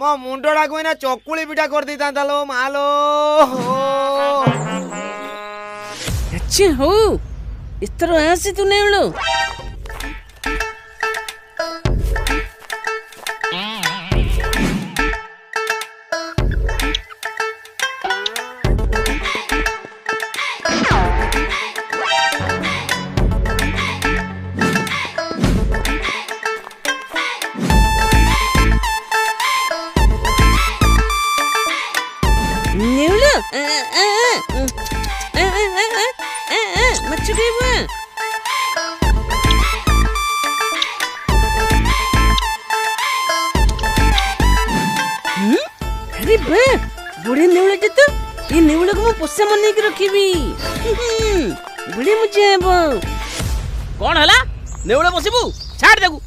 मो मुंडा को ना चकुली पिठा कर देता लो मालो। अच्छा हो इस तरह ऐसे तू नहीं उड़ो। अरे बुढ़े नेउल तो ये नेउल को पोषा मन के रखी बुढ़े मुझे कौन हला नेउल बसबू छाड़ देगु